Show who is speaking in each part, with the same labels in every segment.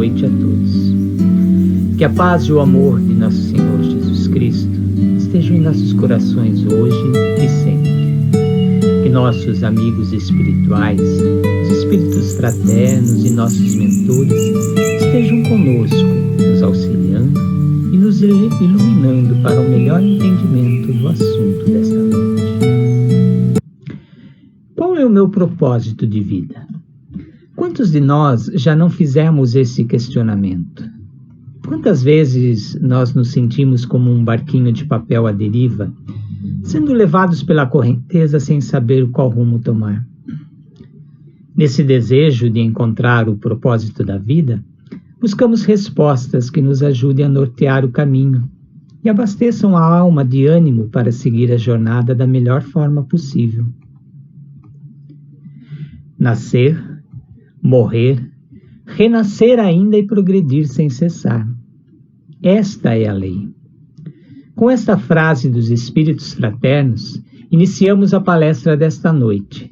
Speaker 1: noite a todos. Que a paz e o amor de nosso Senhor Jesus Cristo estejam em nossos corações hoje e sempre. Que nossos amigos espirituais, os espíritos fraternos e nossos mentores estejam conosco, nos auxiliando e nos iluminando para o melhor entendimento do assunto desta noite. Qual é o meu propósito de vida? Quantos de nós já não fizemos esse questionamento? Quantas vezes nós nos sentimos como um barquinho de papel à deriva, sendo levados pela correnteza sem saber qual rumo tomar? Nesse desejo de encontrar o propósito da vida, buscamos respostas que nos ajudem a nortear o caminho e abasteçam a alma de ânimo para seguir a jornada da melhor forma possível. Nascer, morrer, renascer ainda e progredir sem cessar. Esta é a lei. Com esta frase dos Espíritos Fraternos, iniciamos a palestra desta noite.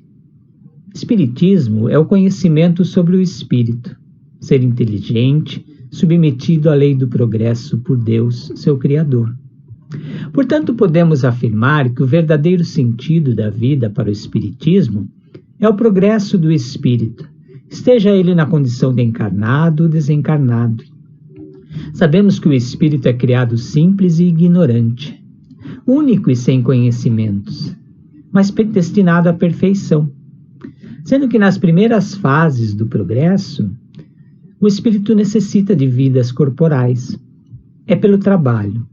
Speaker 1: Espiritismo é o conhecimento sobre o espírito, ser inteligente, submetido à lei do progresso por Deus, seu Criador. Portanto, podemos afirmar que o verdadeiro sentido da vida para o Espiritismo é o progresso do espírito, esteja ele na condição de encarnado ou desencarnado. Sabemos que o espírito é criado simples e ignorante, único e sem conhecimentos, mas destinado à perfeição. Sendo que nas primeiras fases do progresso, o espírito necessita de vidas corporais. É pelo trabalho,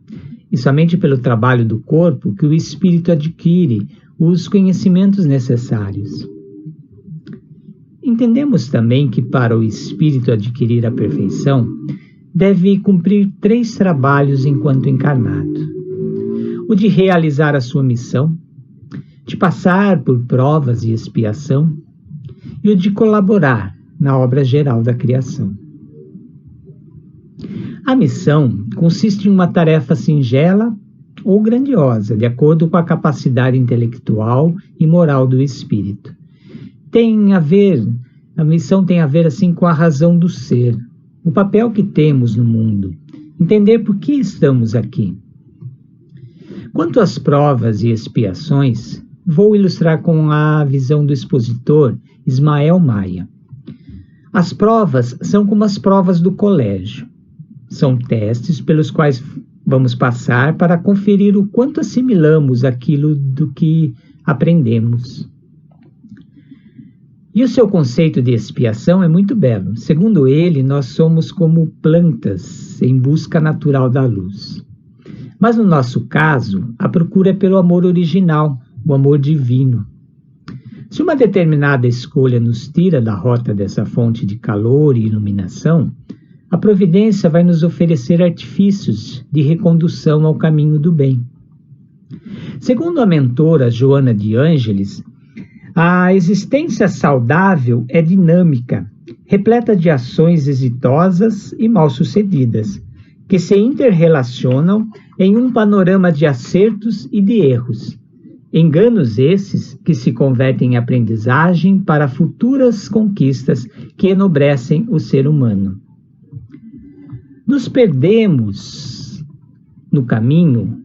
Speaker 1: e somente pelo trabalho do corpo, que o espírito adquire os conhecimentos necessários. Entendemos também que para o espírito adquirir a perfeição, deve cumprir 3 trabalhos enquanto encarnado: o de realizar a sua missão, de passar por provas e expiação, e o de colaborar na obra geral da criação. A missão consiste em uma tarefa singela ou grandiosa, de acordo com a capacidade intelectual e moral do espírito. A missão tem a ver assim com a razão do ser, o papel que temos no mundo, entender por que estamos aqui. Quanto às provas e expiações, vou ilustrar com a visão do expositor Ismael Maia. As provas são como as provas do colégio. São testes pelos quais vamos passar para conferir o quanto assimilamos aquilo do que aprendemos. E o seu conceito de expiação é muito belo. Segundo ele, nós somos como plantas em busca natural da luz. Mas no nosso caso, a procura é pelo amor original, o amor divino. Se uma determinada escolha nos tira da rota dessa fonte de calor e iluminação, a providência vai nos oferecer artifícios de recondução ao caminho do bem. Segundo a mentora Joana de Ângeles, a existência saudável é dinâmica, repleta de ações exitosas e mal-sucedidas, que se interrelacionam em um panorama de acertos e de erros. Enganos esses que se convertem em aprendizagem para futuras conquistas que enobrecem o ser humano. Nos perdemos no caminho,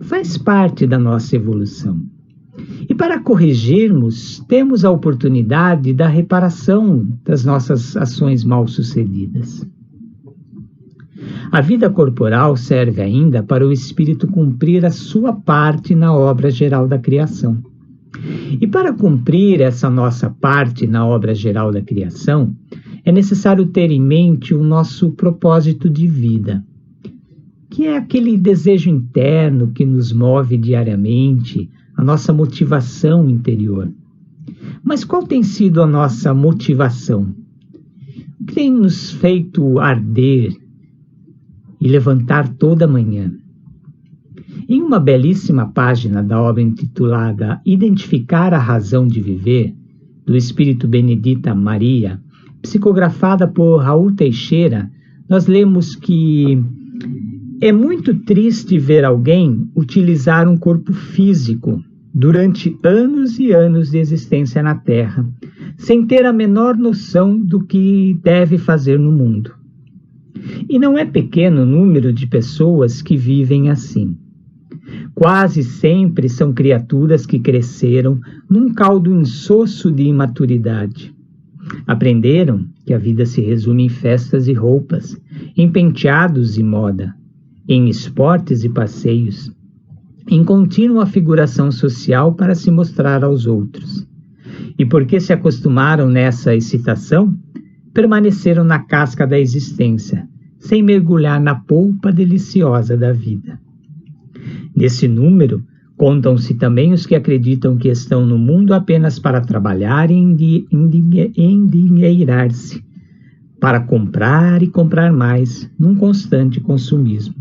Speaker 1: faz parte da nossa evolução. E para corrigirmos, temos a oportunidade da reparação das nossas ações mal-sucedidas. A vida corporal serve ainda para o espírito cumprir a sua parte na obra geral da criação. E para cumprir essa nossa parte na obra geral da criação, é necessário ter em mente o nosso propósito de vida, que é aquele desejo interno que nos move diariamente, a nossa motivação interior. Mas qual tem sido a nossa motivação? O que tem nos feito arder e levantar toda manhã? Em uma belíssima página da obra intitulada Identificar a Razão de Viver, do Espírito Benedita Maria, psicografada por Raul Teixeira, nós lemos que é muito triste ver alguém utilizar um corpo físico durante anos e anos de existência na Terra, sem ter a menor noção do que deve fazer no mundo. E não é pequeno o número de pessoas que vivem assim. Quase sempre são criaturas que cresceram num caldo insosso de imaturidade. Aprenderam que a vida se resume em festas e roupas, em penteados e moda, em esportes e passeios, em contínua figuração social para se mostrar aos outros. E porque se acostumaram nessa excitação, permaneceram na casca da existência, sem mergulhar na polpa deliciosa da vida. Nesse número, contam-se também os que acreditam que estão no mundo apenas para trabalhar e endinheirar-se, para comprar e comprar mais, num constante consumismo.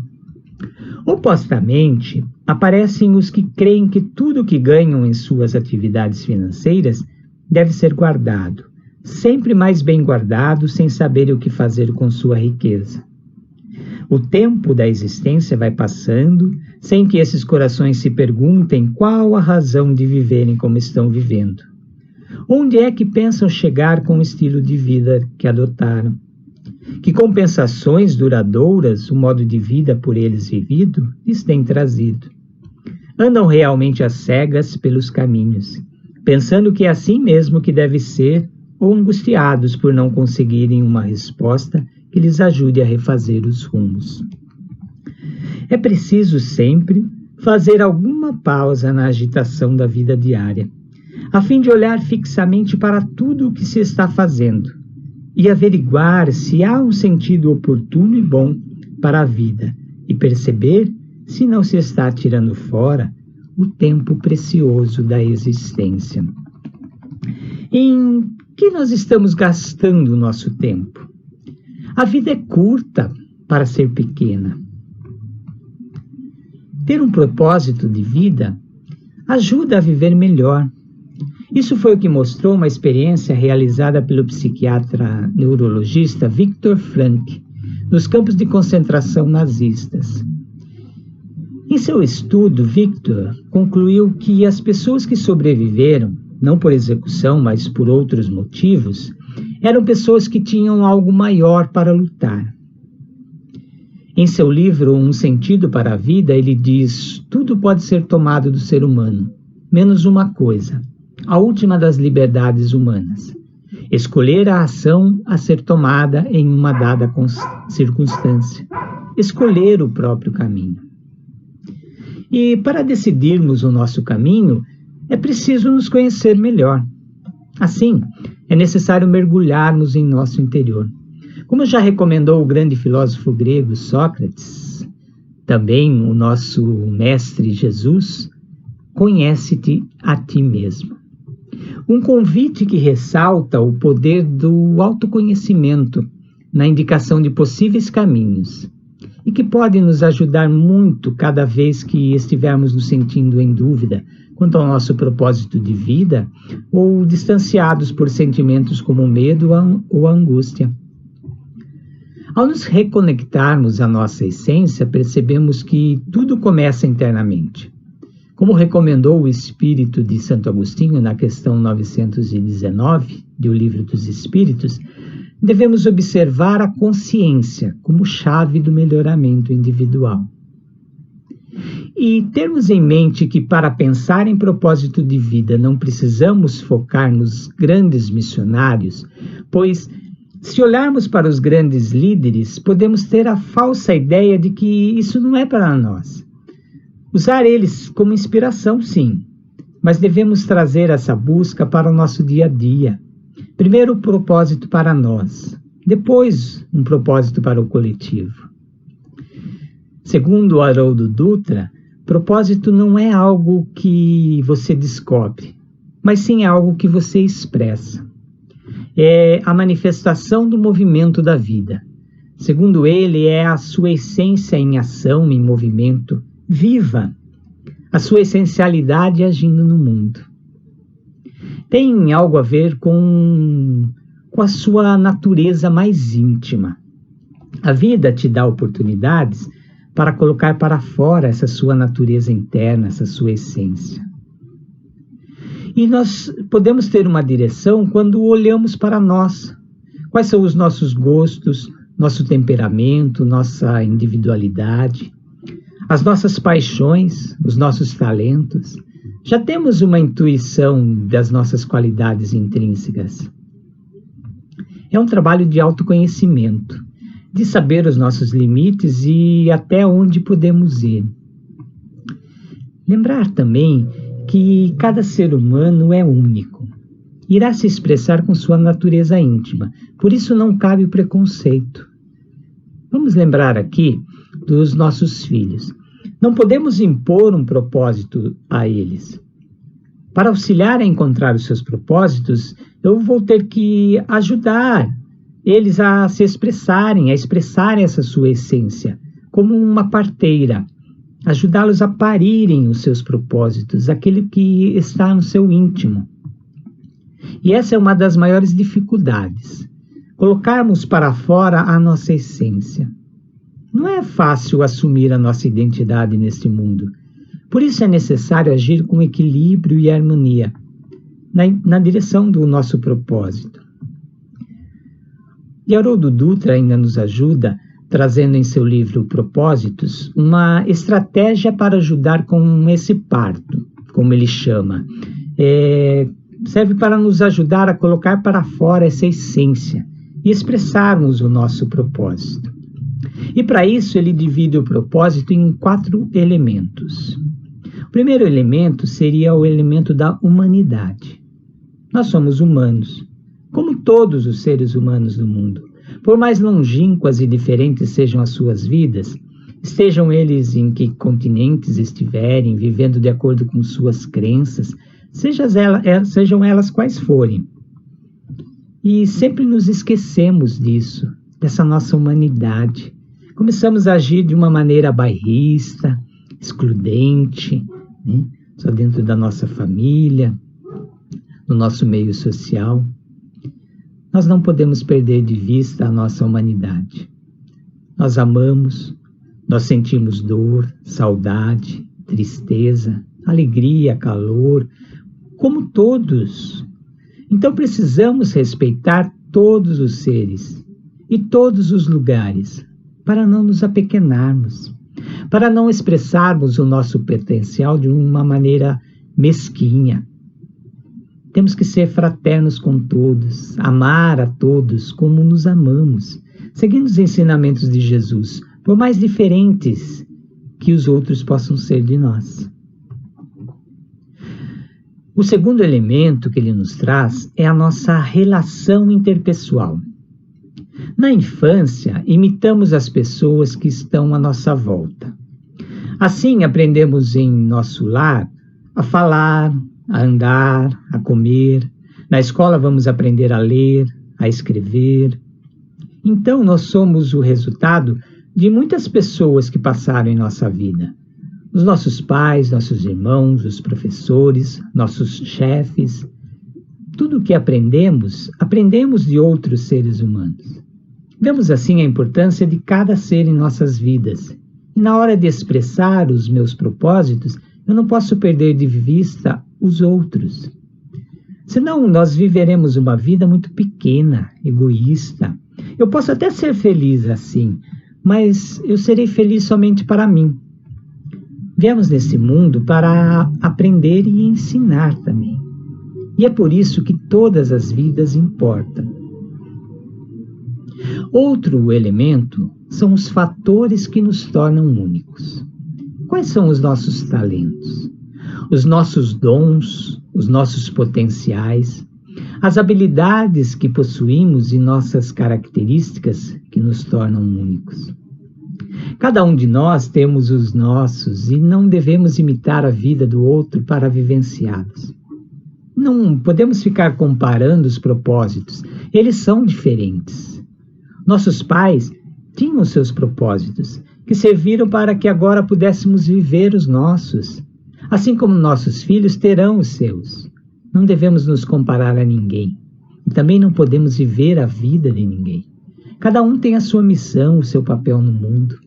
Speaker 1: Opostamente, aparecem os que creem que tudo que ganham em suas atividades financeiras deve ser guardado, sempre mais bem guardado, sem saber o que fazer com sua riqueza. O tempo da existência vai passando, sem que esses corações se perguntem qual a razão de viverem como estão vivendo. Onde é que pensam chegar com o estilo de vida que adotaram? Que compensações duradouras o modo de vida por eles vivido lhes tem trazido? Andam realmente às cegas pelos caminhos, pensando que é assim mesmo que deve ser, ou angustiados por não conseguirem uma resposta que lhes ajude a refazer os rumos. É preciso sempre fazer alguma pausa na agitação da vida diária, a fim de olhar fixamente para tudo o que se está fazendo e averiguar se há um sentido oportuno e bom para a vida e perceber se não se está tirando fora o tempo precioso da existência. Em que nós estamos gastando o nosso tempo? A vida é curta para ser pequena. Ter um propósito de vida ajuda a viver melhor. Isso foi o que mostrou uma experiência realizada pelo psiquiatra neurologista Viktor Frankl nos campos de concentração nazistas. Em seu estudo, Viktor concluiu que as pessoas que sobreviveram, não por execução, mas por outros motivos, eram pessoas que tinham algo maior para lutar. Em seu livro Um Sentido para a Vida, ele diz: tudo pode ser tomado do ser humano, menos uma coisa, a última das liberdades humanas: escolher a ação a ser tomada em uma dada circunstância, escolher o próprio caminho. E para decidirmos o nosso caminho, é preciso nos conhecer melhor. Assim, é necessário mergulharmos em nosso interior. Como já recomendou o grande filósofo grego Sócrates, também o nosso mestre Jesus, conhece-te a ti mesmo. Um convite que ressalta o poder do autoconhecimento na indicação de possíveis caminhos e que pode nos ajudar muito cada vez que estivermos nos sentindo em dúvida quanto ao nosso propósito de vida ou distanciados por sentimentos como o medo ou a angústia. Ao nos reconectarmos à nossa essência, percebemos que tudo começa internamente. Como recomendou o Espírito de Santo Agostinho na questão 919 do Livro dos Espíritos, devemos observar a consciência como chave do melhoramento individual. E termos em mente que para pensar em propósito de vida não precisamos focar nos grandes missionários, pois se olharmos para os grandes líderes, podemos ter a falsa ideia de que isso não é para nós. Usar eles como inspiração, sim, mas devemos trazer essa busca para o nosso dia a dia. Primeiro, o propósito para nós, depois, um propósito para o coletivo. Segundo Haroldo Dutra, propósito não é algo que você descobre, mas sim algo que você expressa. É a manifestação do movimento da vida. Segundo ele, é a sua essência em ação, em movimento, viva, a sua essencialidade agindo no mundo. Tem algo a ver com a sua natureza mais íntima. A vida te dá oportunidades para colocar para fora essa sua natureza interna, essa sua essência. E nós podemos ter uma direção quando olhamos para nós. Quais são os nossos gostos, nosso temperamento, nossa individualidade, as nossas paixões, os nossos talentos. Já temos uma intuição das nossas qualidades intrínsecas. É um trabalho de autoconhecimento, de saber os nossos limites e até onde podemos ir. Lembrar também que cada ser humano é único. Irá se expressar com sua natureza íntima, por isso não cabe o preconceito. Vamos lembrar aqui dos nossos filhos. Não podemos impor um propósito a eles. Para auxiliar a encontrar os seus propósitos, eu vou ter que ajudar eles a se expressarem, a expressarem essa sua essência, como uma parteira, ajudá-los a parirem os seus propósitos, aquele que está no seu íntimo. E essa é uma das maiores dificuldades, colocarmos para fora a nossa essência. Não é fácil assumir a nossa identidade neste mundo. Por isso é necessário agir com equilíbrio e harmonia, na direção do nosso propósito. E Haroldo Dutra ainda nos ajuda, trazendo em seu livro Propósitos, uma estratégia para ajudar com esse parto, como ele chama. Serve para nos ajudar a colocar para fora essa essência e expressarmos o nosso propósito. E para isso ele divide o propósito em 4 elementos. O primeiro elemento seria o elemento da humanidade. Nós somos humanos, como todos os seres humanos do mundo. Por mais longínquas e diferentes sejam as suas vidas, estejam eles em que continentes estiverem, vivendo de acordo com suas crenças, sejam elas quais forem. E sempre nos esquecemos disso, dessa nossa humanidade. Começamos a agir de uma maneira bairrista, excludente, né? Só dentro da nossa família, no nosso meio social. Nós não podemos perder de vista a nossa humanidade. Nós amamos, nós sentimos dor, saudade, tristeza, alegria, calor, como todos. Então precisamos respeitar todos os seres e todos os lugares, para não nos apequenarmos, para não expressarmos o nosso potencial de uma maneira mesquinha. Temos que ser fraternos com todos, amar a todos como nos amamos, seguindo os ensinamentos de Jesus, por mais diferentes que os outros possam ser de nós. O segundo elemento que ele nos traz é a nossa relação interpessoal. Na infância, imitamos as pessoas que estão à nossa volta. Assim, aprendemos em nosso lar a falar, a andar, a comer. Na escola, vamos aprender a ler, a escrever. Então, nós somos o resultado de muitas pessoas que passaram em nossa vida. Os nossos pais, nossos irmãos, os professores, nossos chefes. Tudo o que aprendemos de outros seres humanos. Vemos assim a importância de cada ser em nossas vidas. E na hora de expressar os meus propósitos, eu não posso perder de vista os outros. Senão nós viveremos uma vida muito pequena, egoísta. Eu posso até ser feliz assim, mas eu serei feliz somente para mim. Viemos nesse mundo para aprender e ensinar também. E é por isso que todas as vidas importam. Outro elemento são os fatores que nos tornam únicos. Quais são os nossos talentos? Os nossos dons, os nossos potenciais, as habilidades que possuímos e nossas características que nos tornam únicos. Cada um de nós temos os nossos e não devemos imitar a vida do outro para vivenciá-los. Não podemos ficar comparando os propósitos, eles são diferentes. Nossos pais tinham seus propósitos, que serviram para que agora pudéssemos viver os nossos, assim como nossos filhos terão os seus. Não devemos nos comparar a ninguém, e também não podemos viver a vida de ninguém. Cada um tem a sua missão, o seu papel no mundo.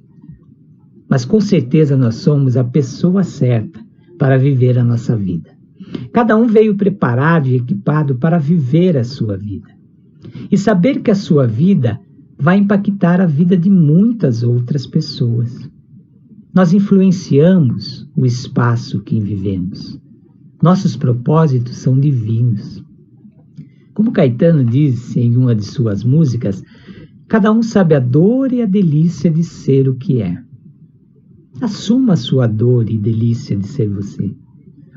Speaker 1: Mas com certeza nós somos a pessoa certa para viver a nossa vida. Cada um veio preparado e equipado para viver a sua vida. E saber que a sua vida vai impactar a vida de muitas outras pessoas. Nós influenciamos o espaço que vivemos. Nossos propósitos são divinos. Como Caetano disse em uma de suas músicas, cada um sabe a dor e a delícia de ser o que é. Assuma a sua dor e delícia de ser você.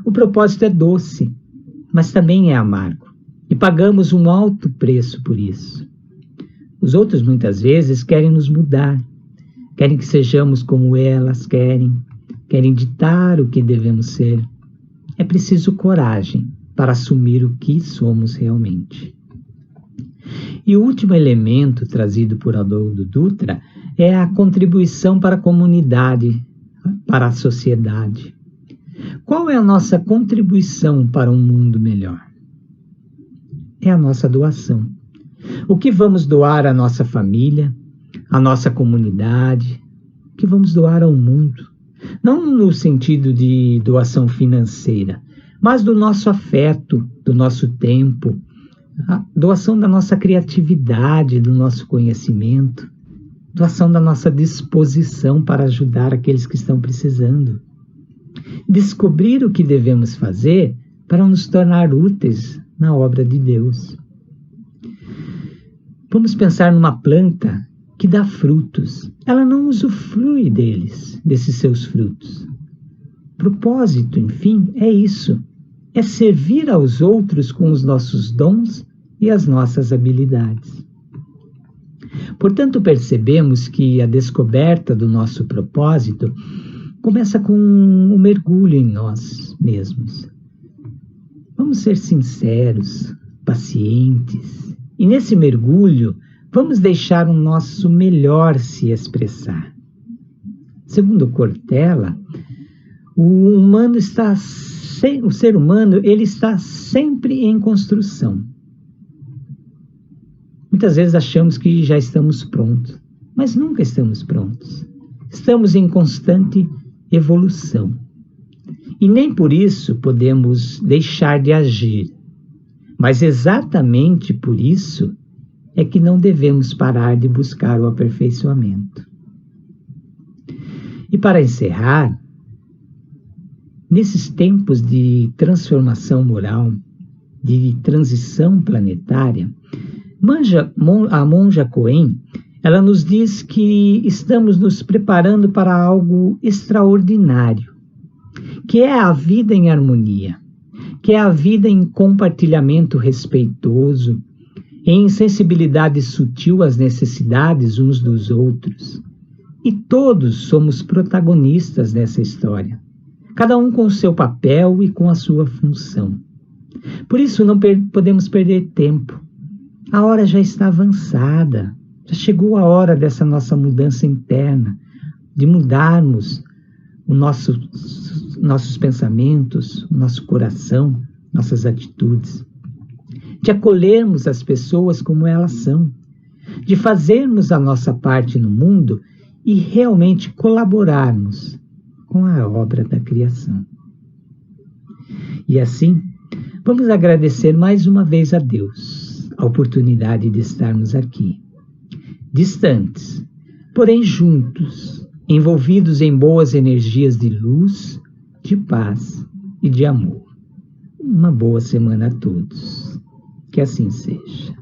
Speaker 1: O propósito é doce, mas também é amargo, e pagamos um alto preço por isso. Os outros muitas vezes querem nos mudar, querem que sejamos como elas querem ditar o que devemos ser. É preciso coragem para assumir o que somos realmente. E o último elemento trazido por Haroldo Dutra é a contribuição para a comunidade, para a sociedade. Qual é a nossa contribuição para um mundo melhor? É a nossa doação. O que vamos doar à nossa família, à nossa comunidade, o que vamos doar ao mundo? Não no sentido de doação financeira, mas do nosso afeto, do nosso tempo, a doação da nossa criatividade, do nosso conhecimento, doação da nossa disposição para ajudar aqueles que estão precisando. Descobrir o que devemos fazer para nos tornar úteis na obra de Deus. Vamos pensar numa planta que dá frutos. Ela não usufrui desses seus frutos. Propósito, enfim, é isso. É servir aos outros com os nossos dons e as nossas habilidades. Portanto, percebemos que a descoberta do nosso propósito começa com um mergulho em nós mesmos. Vamos ser sinceros, pacientes, e nesse mergulho vamos deixar o nosso melhor se expressar. Segundo Cortella, o ser humano ele está sempre em construção. Muitas vezes achamos que já estamos prontos, mas nunca estamos prontos. Estamos em constante evolução. E nem por isso podemos deixar de agir. Mas exatamente por isso é que não devemos parar de buscar o aperfeiçoamento. E para encerrar, nesses tempos de transformação moral, de transição planetária, a monja Coen, ela nos diz que estamos nos preparando para algo extraordinário, que é a vida em harmonia, que é a vida em compartilhamento respeitoso, em sensibilidade sutil às necessidades uns dos outros. E todos somos protagonistas dessa história, cada um com o seu papel e com a sua função. Por isso não podemos perder tempo. A hora já está avançada, já chegou a hora dessa nossa mudança interna, de mudarmos nossos pensamentos, o nosso coração, nossas atitudes, de acolhermos as pessoas como elas são, de fazermos a nossa parte no mundo e realmente colaborarmos com a obra da criação. E assim, vamos agradecer mais uma vez a Deus a oportunidade de estarmos aqui, distantes, porém juntos, envolvidos em boas energias de luz, de paz e de amor. Uma boa semana a todos. Que assim seja.